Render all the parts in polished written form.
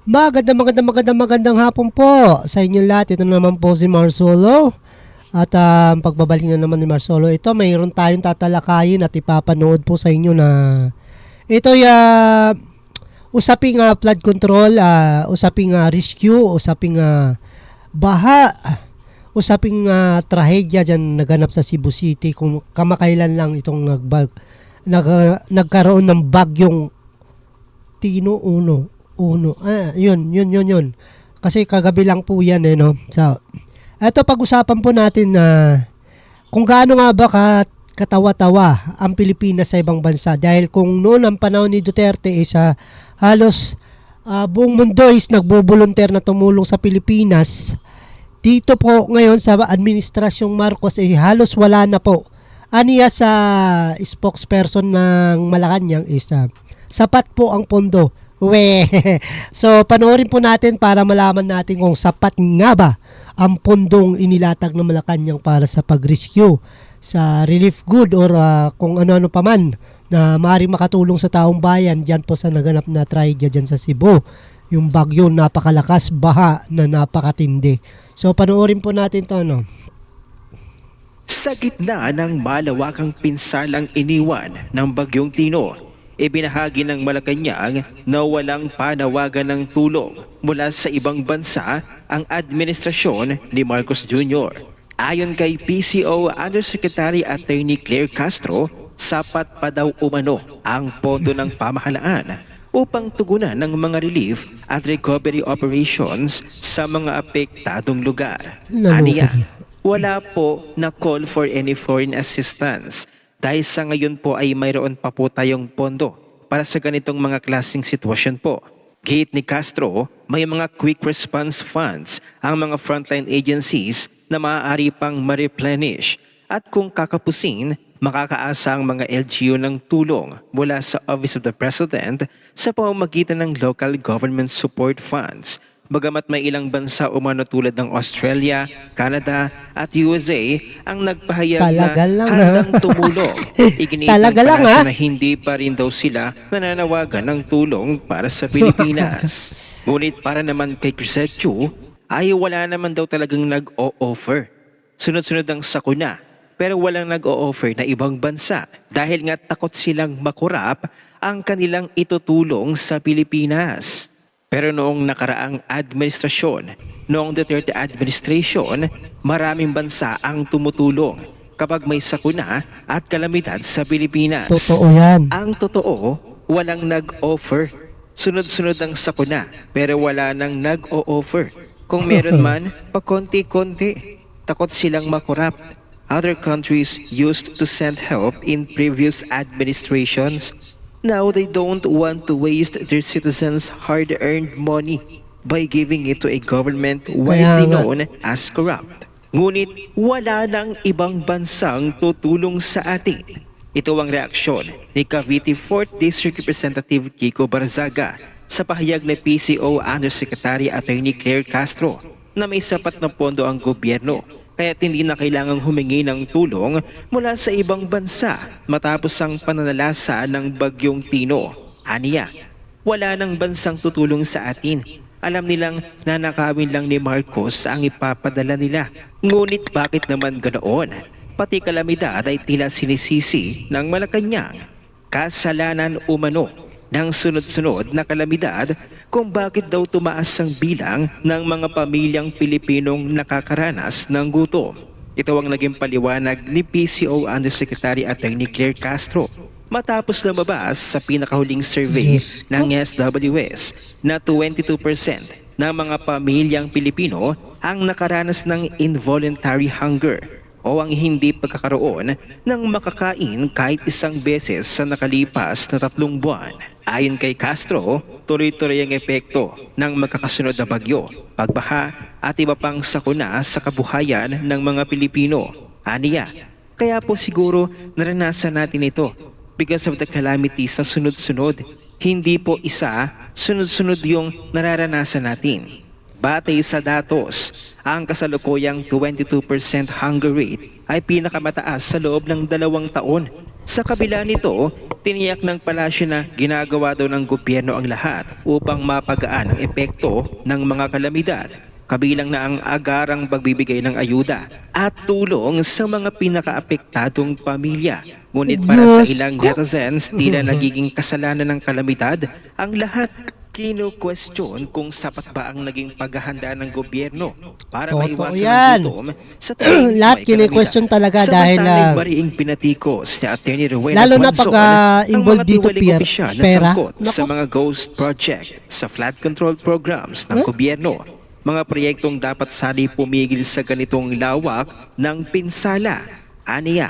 Magandang hapon po sa inyo lahat. Ito naman po si Marsolo. At pagbabalik na naman ni Marsolo. Ito, mayroon tayong tatalakayin at ipapanood po sa inyo na ito'y usaping flood control, usaping rescue, usaping baha, usaping trahedya dyan naganap sa Cebu City. Kung kamakailan lang itong nagkaroon ng bagyong Tino Uno. Yun. Kasi kagabi lang po yan no. So, eto pag-usapan po natin na kung gaano nga ba katawa-tawa ang Pilipinas sa ibang bansa. Dahil kung noon ang panahon ni Duterte is halos buong mundo is nagbo-volunteer na tumulong sa Pilipinas. Dito po ngayon sa administrasyong Marcos halos wala na po. Aniya sa spokesperson ng Malacanang is sapat po ang pondo. So panoorin po natin para malaman natin kung sapat nga ba ang pondong inilatag ng Malacanang para sa pag-rescue, sa relief good or kung ano-ano pa man na maaaring makatulong sa taong bayan dyan po sa naganap na tragedya dyan sa Cebu. Yung bagyo napakalakas, baha na napakatindi. So panoorin po natin to Sa gitna ng malawakang pinsalang iniwan ng Bagyong Tino, ibinahagi ng Malacanang na walang panawagan ng tulong mula sa ibang bansa ang administrasyon ni Marcos Jr. Ayon kay PCO Undersecretary Attorney Claire Castro, sapat pa daw umano ang pondo ng pamahalaan upang tugunan ng mga relief at recovery operations sa mga apektadong lugar. Aniya, wala po na call for any foreign assistance dahil sa ngayon po ay mayroon pa po tayong pondo para sa ganitong mga klaseng sitwasyon po. Gate ni Castro, may mga quick response funds ang mga frontline agencies na maaari pang ma-replenish at kung kakapusin, makakaasa ang mga LGU ng tulong mula sa Office of the President sa pamamagitan ng local government support funds. Bagamat may ilang bansa umano tulad ng Australia, Canada at USA ang nagpahayag na handang tumulong. Iginiit ng palasyo na hindi pa rin daw sila nananawagan ng tulong para sa Pilipinas. Ngunit para naman kay Crisette Chu, ay wala naman daw talagang nag-o-offer. Sunod-sunod ang sakuna, pero walang nag-o-offer na ibang bansa dahil nga takot silang makurap ang kanilang itutulong sa Pilipinas. Pero noong nakaraang administrasyon, noong Duterte administration, maraming bansa ang tumutulong kapag may sakuna at kalamidad sa Pilipinas. Totoo yan. Ang totoo, walang nag-offer. Sunod-sunod ang sakuna, pero wala nang nag-o-offer. Kung meron man, pakonti-konti. Takot silang makorap. Other countries used to send help in previous administrations. Now they don't want to waste their citizens' hard-earned money by giving it to a government widely known as corrupt. Ngunit wala nang ibang bansang tutulong sa atin. Ito ang reaksyon ni Cavite 4th District Representative Kiko Barzaga sa pahayag ng PCO Undersecretary Attorney Claire Castro na may sapat na pondo ang gobyerno kaya hindi na kailangang humingi ng tulong mula sa ibang bansa matapos ang pananalasa ng Bagyong Tino. Aniya, wala nang bansang tutulong sa atin. Alam nilang nanakawin lang ni Marcos ang ipapadala nila. Ngunit bakit naman ganoon? Pati kalamidad ay tila sinisisi ng Malacanang. Kasalanan umano ng sunod-sunod na kalamidad kung bakit daw tumaas ang bilang ng mga pamilyang Pilipinong nakakaranas ng gutom. Ito ang naging paliwanag ni PCO Undersecretary Attorney Claire Castro matapos lumabas sa pinakahuling survey ng SWS na 22% ng mga pamilyang Pilipino ang nakaranas ng involuntary hunger o ang hindi pagkakaroon ng makakain kahit isang beses sa nakalipas na 3 buwan. Ayon kay Castro, tuloy-tuloy ang epekto ng magkakasunod na bagyo, pagbaha at iba pang sakuna sa kabuhayan ng mga Pilipino. Aniya, kaya po siguro naranasan natin ito because of the calamities na sunod-sunod. Hindi po isa, sunod-sunod yung nararanasan natin. Batay sa datos, ang kasalukuyang 22% hunger rate ay pinakamataas sa loob ng 2 taon. Sa kabila nito, tiniyak ng palasyo na ginagawa daw ng gobyerno ang lahat upang mapagaan ang epekto ng mga kalamidad, kabilang na ang agarang pagbibigay ng ayuda at tulong sa mga pinakaapektadong pamilya. Ngunit para sa Diyos ilang ko. netizens, tila nagiging kasalanan ng kalamidad ang lahat. Kino-question kung sapat ba ang naging paghahanda ng gobyerno para Totoo maiwasan yan. ang gutom sa tuwing Lahat may kine-question kalamidad. talaga dahil, Samantalang mariing pinatikos ni Atty. Rowena lalo na Guanzon pag, ang involved mga dito, tiwaling opisyal na pera. sangkot sa Nako. mga ghost project sa flood control programs ng gobyerno. Mga proyektong dapat sana'y pumigil sa ganitong lawak ng pinsala. Aniya,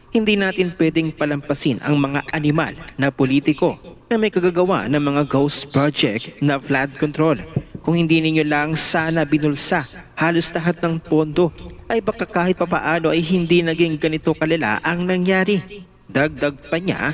hindi natin pwedeng palampasin ang mga animal na politiko na may kagagawa ng mga ghost project na flood control. Kung hindi ninyo lang sana binulsa halos lahat ng pondo, ay baka kahit papaano ay hindi naging ganito kalala ang nangyari. Dagdag pa niya,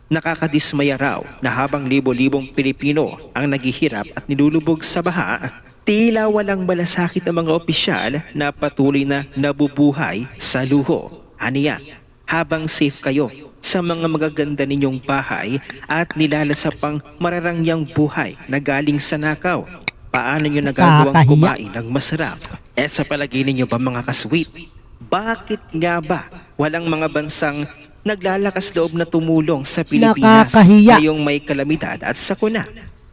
nakakadismaya raw na habang libo-libong Pilipino ang naghihirap at nilulubog sa baha, tila walang malasakit ang mga opisyal na patuloy na nabubuhay sa luho. Aniya, habang safe kayo sa mga magaganda ninyong bahay at nilalasa pang mararangyang buhay na galing sa nakaw, paano nyo nagagawang Nakakahiya. kumain ng masarap? Sa palagay ninyo ba mga kasweet, bakit nga ba walang mga bansang naglalakas loob na tumulong sa Pilipinas Nakakahiya. ngayong may kalamidad at sakuna?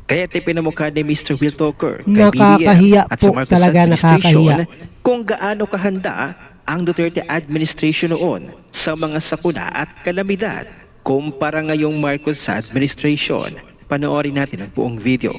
Kaya pinamukha ni Mr. Will Talker kay Nakakahiya BBM at sa po, Marcos talaga administration nakakahiya. kung gaano kahanda ang Duterte administration noon sa mga sakuna at kalamidad kumpara ngayong Marcos administration. Panoorin natin ang buong video.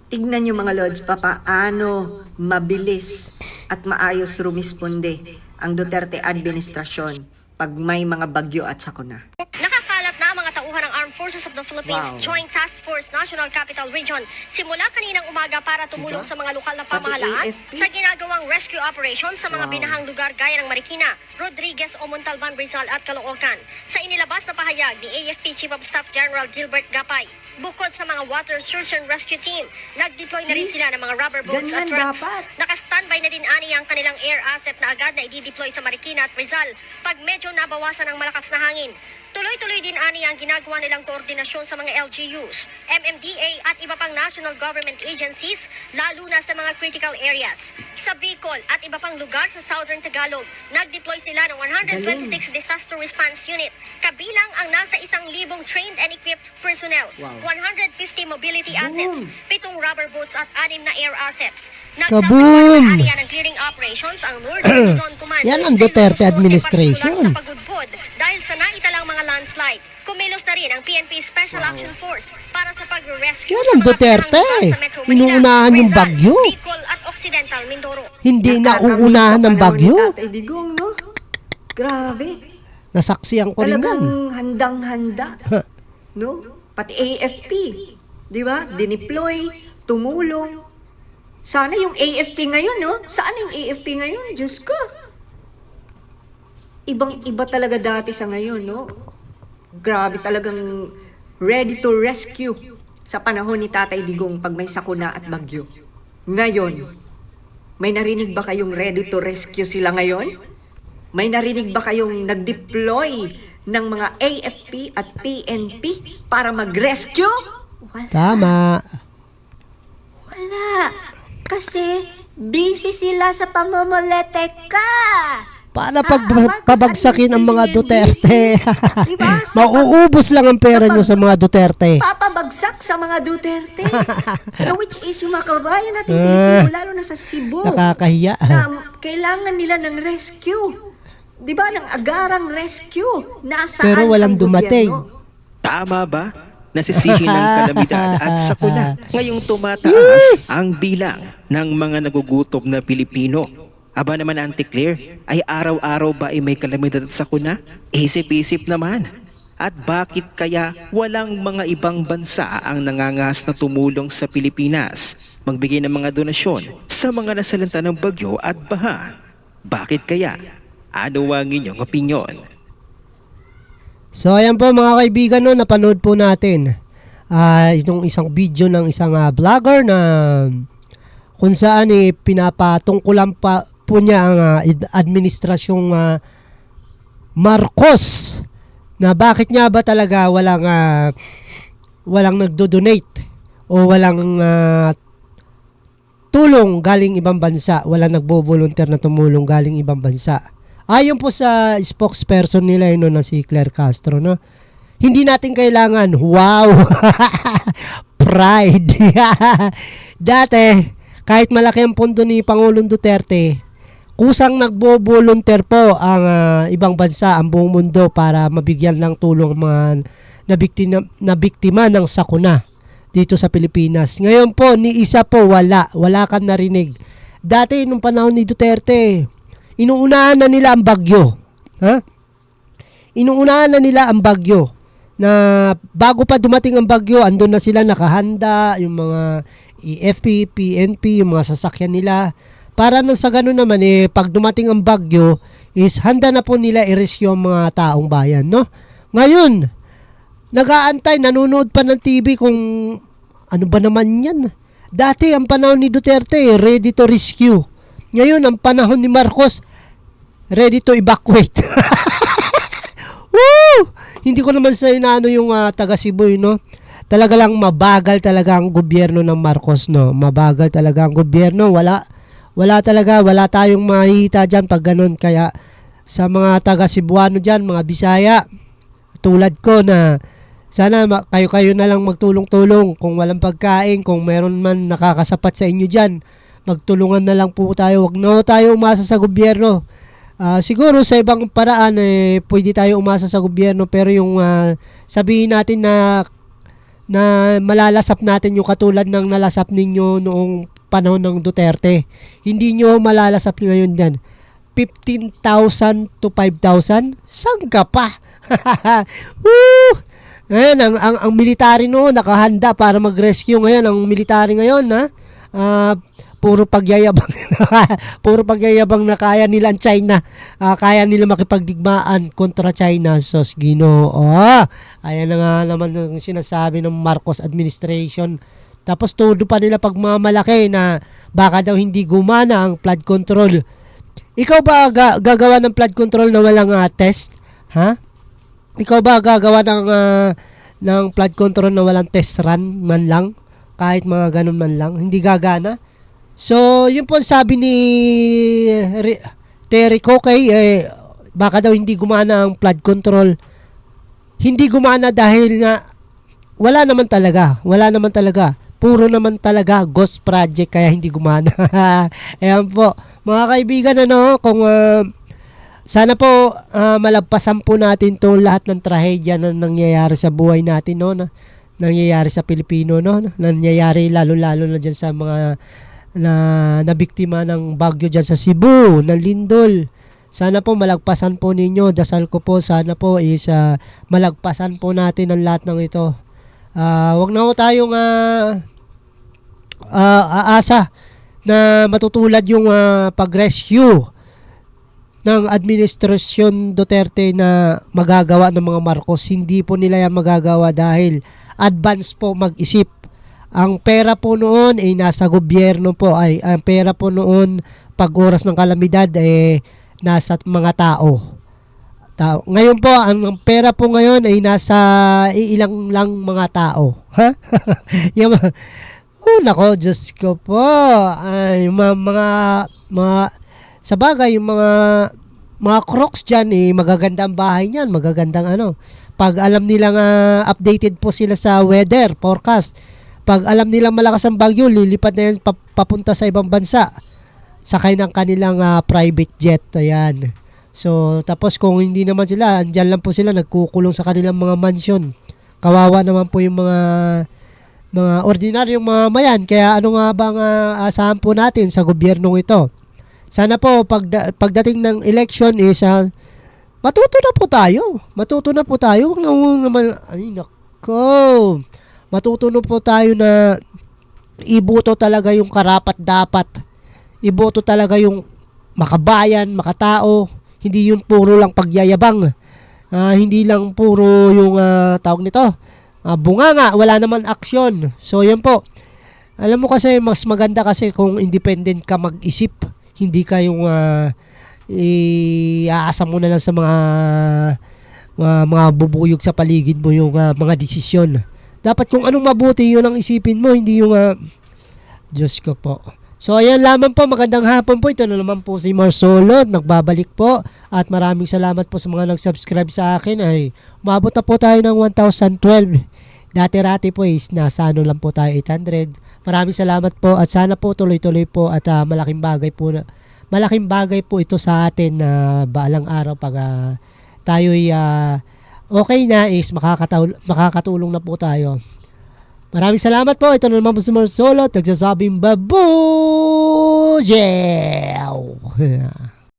Tignan nyo mga Lods, paano mabilis at maayos rumisponde ang Duterte administrasyon pag may mga bagyo at sakuna. Nakakalat na ang mga tauhan ng Armed Forces of the Philippines Wow. Joint Task Force National Capital Region simula kaninang umaga para tumulong sa mga lokal na Pati pamahalaan AFP? sa ginagawang rescue operation sa mga Wow. binahang lugar gaya ng Marikina, Rodriguez o Montalban, Rizal at Caloocan. Sa inilabas na pahayag ni AFP Chief of Staff General Gilbert Gapay, bukod sa mga water search and rescue team, nag-deploy na rin See? sila ng mga rubber boats at Ganyan trucks. dapat. Naka-standby na din ani ang kanilang air asset na agad na i-deploy sa Marikina at Rizal pag medyo nabawasan ng malakas na hangin. Tuloy-tuloy din ani ang ginagawa nilang koordinasyon sa mga LGUs, MMDA at iba pang national government agencies, lalo na sa mga critical areas. Sa Bicol at iba pang lugar sa Southern Tagalog, nag-deploy sila ng 126 disaster response unit, kabilang ang nasa 1,000 trained and equipped personnel, Wow. 150 mobility assets, 7 rubber boats at 6 na air assets. Kaboom! Nagsasagawa ng clearing operations ang Northern Luzon Command. Yan ang sa Duterte Ilocos Norte, administration. partikular sa pagudpod dahil sa naitalang mga landslide. Kumilos na rin ang PNP Special Action Force para sa pag-rescue Yan sa ang mga Duterte. pinahang lugar sa Metro Manila, Inuunahan yung Rizal, bagyo. Bicol at Occidental Mindoro. Hindi Nakakamiss nauunahan sa ng panahon bagyo. ni Tatay Digong, no? Grabe. Nasaksiyan ko rin Talagang yan. handang-handa. No? Pati AFP. Di ba? Dineploy, tumulong. Sana yung AFP ngayon, no? Saan yung AFP ngayon? Diyos ko. Ibang-iba talaga dati sa ngayon, no? Grabe talagang ready to rescue sa panahon ni Tatay Digong pag may sakuna at bagyo. Ngayon, may narinig ba kayong ready to rescue sila ngayon? May narinig ba kayong nag-deploy ng mga AFP at PNP para mag-rescue? Wala. Tama. Wala. Kasi busy sila sa pamamaletek-ka. Paano pag Marcos pabagsakin ang mga administration Duterte? busy. Diba? Mauubos lang ang pera nyo sa mga Duterte. Papabagsak sa mga Duterte. So, which is yung mga kababayan natin Pilipino, lalo na sa Cebu, Nakakahiya. na kailangan nila ng rescue. Di ba? Ng agarang rescue. Nasaan Pero walang ang dumating. gobyerno? Tama ba? Nasisihi ng kalamidad at sakuna. Ngayong tumataas ang bilang ng mga nagugutom na Pilipino. Aba naman, Auntie Claire, ay araw-araw ba ay may kalamidad at sakuna? Isip-isip naman. At bakit kaya walang mga ibang bansa ang nangangas na tumulong sa Pilipinas, magbigay ng mga donasyon sa mga nasalanta ng bagyo at baha? Bakit kaya? Ano ang inyong opinyon? So ayan po mga kaibigan, no, napanood po natin itong isang video ng isang vlogger na kung saan pinapatungkulan po niya ang administrasyong Marcos na bakit nga ba talaga walang nagdo-donate o walang tulong galing ibang bansa, walang nagbo-volunteer na tumulong galing ibang bansa. Ayon po sa spokesperson nila yun, na si Claire Castro, no? Hindi natin kailangan, wow, pride. Dati, kahit malaki ang pondo ni Pangulong Duterte, kusang nagbo-volunteer po ang ibang bansa, ang buong mundo para mabigyan ng tulong ang mga na biktima ng sakuna dito sa Pilipinas. Ngayon po, ni isa po wala kang narinig. Dati nung panahon ni Duterte, inuunahan na nila ang bagyo. Ha? Inuunahan na nila ang bagyo. Na bago pa dumating ang bagyo, andun na sila nakahanda, yung mga EFP, PNP, yung mga sasakyan nila. Para nang sa ganun naman, pag dumating ang bagyo, is handa na po nila i-rescue ang mga taong bayan, no? Ngayon, nag-aantay, nanonood pa ng TV kung ano ba naman yan. Dati, ang panahon ni Duterte, ready to rescue. Ngayon, ang panahon ni Marcos, ready to evacuate. Woo! Hindi ko naman sa inaano yung taga Cebu, no? Talaga lang mabagal talaga ang gobyerno ng Marcos, no? Mabagal talaga ang gobyerno. Wala tayong makikita dyan pag ganun. Kaya sa mga taga Cebuano dyan, mga Bisaya, tulad ko na sana kayo na lang magtulong-tulong. Kung walang pagkain, kung meron man nakakasapat sa inyo dyan, magtulungan na lang po tayo. Huwag na tayo umasa sa gobyerno. Siguro sa ibang paraan pwede tayo umasa sa gobyerno, pero yung sabihin natin na malalasap natin yung katulad ng nalasap ninyo noong panahon ng Duterte, hindi nyo malalasap ngayon yan. 15,000 to 5,000? Saan ka pa? Woo! Ngayon, ang military noon nakahanda para mag-rescue. Ngayon, ang military ngayon, puro pagyayabang puro pagyayabang na kaya nila ang China, kaya nila makipagdigmaan kontra China. Sos Ginoo, ayan na nga naman ang sinasabi ng Marcos administration. Tapos todo pa nila pagmamalaki na baka daw hindi gumana ang flood control. Ikaw ba gagawa ng flood control na walang test? Ha? Ikaw ba gagawa ng flood control na walang test run man lang? Kahit mga ganun man lang, hindi gagana. So, yun po sabi ni Terry Kokay, baka daw hindi gumana ang flood control. Hindi gumana dahil nga wala naman talaga. Puro naman talaga ghost project kaya hindi gumana. Ayan po, mga kaibigan, kung sana po malagpasan po natin itong lahat ng trahedya na nangyayari sa buhay natin, no? Nangyayari sa Pilipino, no? Nangyayari lalo-lalo na dyan sa mga na biktima ng bagyo dyan sa Cebu, ng Lindol. Sana po malagpasan po ninyo. Dasal ko po, sana po is malagpasan po natin ang lahat ng ito. Wag na po tayong aasa na matutulad yung pag-rescue ng administrasyon Duterte na magagawa ng mga Marcos. Hindi po nila yan magagawa dahil advance po mag-isip. Ang pera po noon ay nasa gobyerno po, ang pera po noon pag oras ng kalamidad nasa mga tao. Ngayon po, ang pera po ngayon ay nasa ilang lang mga tao. Ha? Nako, Diyos ko po. Ay, mga sa bagay, yung mga crocs dyan, magaganda ang bahay niyan, magagandang Pag alam nilang updated po sila sa weather forecast, pag alam nilang malakas ang bagyo, lilipad na yan papunta sa ibang bansa. Sakay ng kanilang private jet. Ayan. So, tapos kung hindi naman sila, andyan lang po sila, nagkukulong sa kanilang mga mansion. Kawawa naman po yung mga ordinaryong mamayan. Kaya ano nga bang asahan po natin sa gobyernong ito? Sana po, pagdating ng election is, matuto na po tayo. Huwag na naman, ay nako. Matutunan po tayo na iboto talaga yung karapat-dapat. Iboto talaga yung makabayan, makatao. Hindi yung puro lang pagyayabang. Hindi lang puro yung tawag nito. Bunganga, wala naman aksyon. So yan po. Alam mo kasi mas maganda kasi kung independent ka mag-isip. Hindi ka yung aasa mo na lang sa mga mga bubuyog sa paligid mo yung mga desisyon. Dapat kung anong mabuti yun ang isipin mo, hindi yung Diyos ko po. So ayan lamang po, magandang hapon po. Ito na naman po si Marsolot, nagbabalik po. At maraming salamat po sa mga nag-subscribe sa akin. Ay umabot na po tayo ng 1,012. Dati-rati po is nasa lang po tayo, 800. Maraming salamat po at sana po tuloy-tuloy po at malaking bagay po ito sa atin na balang araw pag tayo'y okay na is makakatulong na po tayo. Maraming salamat po. Ito na naman po si Marsolot, nagsasabing babujew.